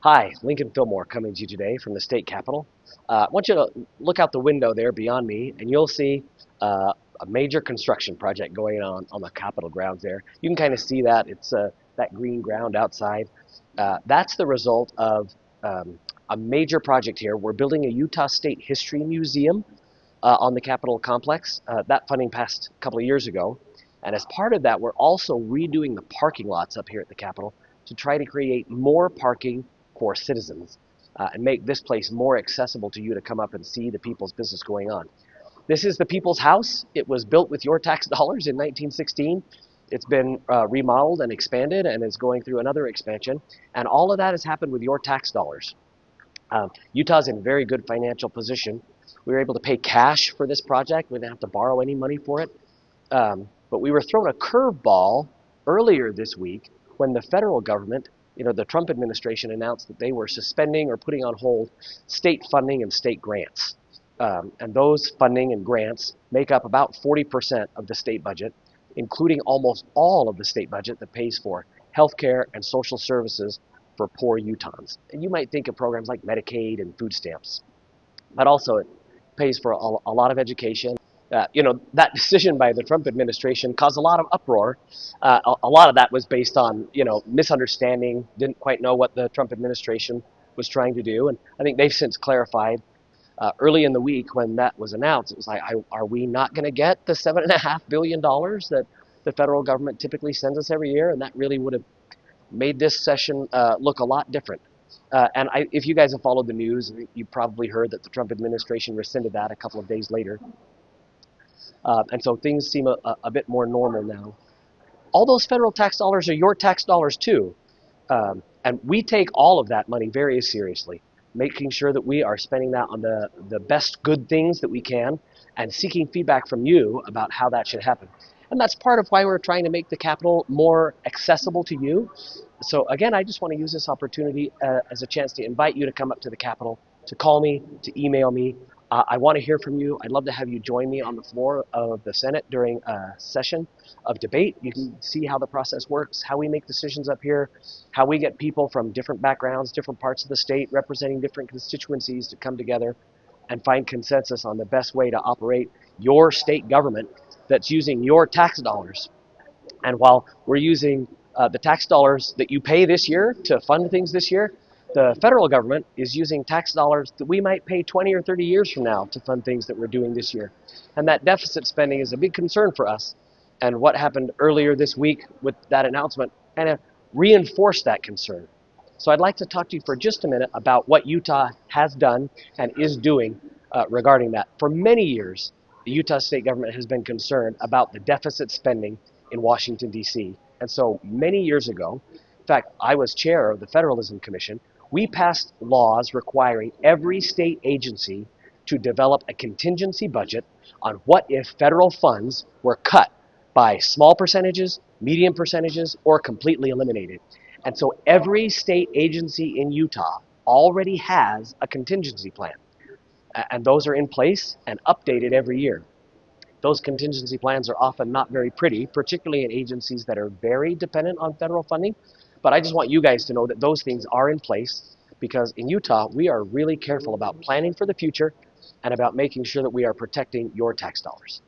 Hi, Lincoln Fillmore coming to you today from the state capitol. I want you to look out the window there beyond me, and you'll see a major construction project going on the Capitol grounds there. You can kind of see that. It's that green ground outside. That's the result of a major project here. We're building a Utah State History Museum on the Capitol complex. That funding passed a couple of years ago. And as part of that, we're also redoing the parking lots up here at the Capitol to try to create more parking for citizens and make this place more accessible to you to come up and see the people's business going on. This is the People's House. It was built with your tax dollars in 1916. It's been remodeled and expanded and is going through another expansion. And all of that has happened with your tax dollars. Utah's in very good financial position. We were able to pay cash for this project. We didn't have to borrow any money for it. But we were thrown a curveball earlier this week when the federal government, the Trump administration announced that they were suspending or putting on hold state funding and state grants. And those funding and grants make up about 40% of the state budget, including almost all of the state budget that pays for healthcare and social services for poor Utahns. And you might think of programs like Medicaid and food stamps, but also it pays for a lot of education. That decision by the Trump administration caused a lot of uproar. A lot of that was based on, misunderstanding, didn't quite know what the Trump administration was trying to do. And I think they've since clarified. Early in the week when that was announced, it was like, are we not going to get the $7.5 billion that the federal government typically sends us every year? And that really would have made this session look a lot different. If you guys have followed the news, you probably heard that the Trump administration rescinded that a couple of days later. And so things seem a bit more normal now. All those federal tax dollars are your tax dollars too. And we take all of that money very seriously, making sure that we are spending that on the best good things that we can and seeking feedback from you about how that should happen. And that's part of why we're trying to make the Capitol more accessible to you. So again, I just want to use this opportunity as a chance to invite you to come up to the Capitol, to call me, to email me. I want to hear from you. I'd love to have you join me on the floor of the Senate during a session of debate. You can see how the process works, how we make decisions up here, how we get people from different backgrounds, different parts of the state, representing different constituencies to come together and find consensus on the best way to operate your state government that's using your tax dollars. And while we're using the tax dollars that you pay this year to fund things this year, the federal government is using tax dollars that we might pay 20 or 30 years from now to fund things that we're doing this year. And that deficit spending is a big concern for us. And what happened earlier this week with that announcement kind of reinforced that concern. So I'd like to talk to you for just a minute about what Utah has done and is doing regarding that. For many years, the Utah state government has been concerned about the deficit spending in Washington, D.C. And so many years ago, in fact, I was chair of the Federalism Commission, we passed laws requiring every state agency to develop a contingency budget on what if federal funds were cut by small percentages, medium percentages, or completely eliminated. And so every state agency in Utah already has a contingency plan. And those are in place and updated every year. Those contingency plans are often not very pretty, particularly in agencies that are very dependent on federal funding. But I just want you guys to know that those things are in place because in Utah, we are really careful about planning for the future and about making sure that we are protecting your tax dollars.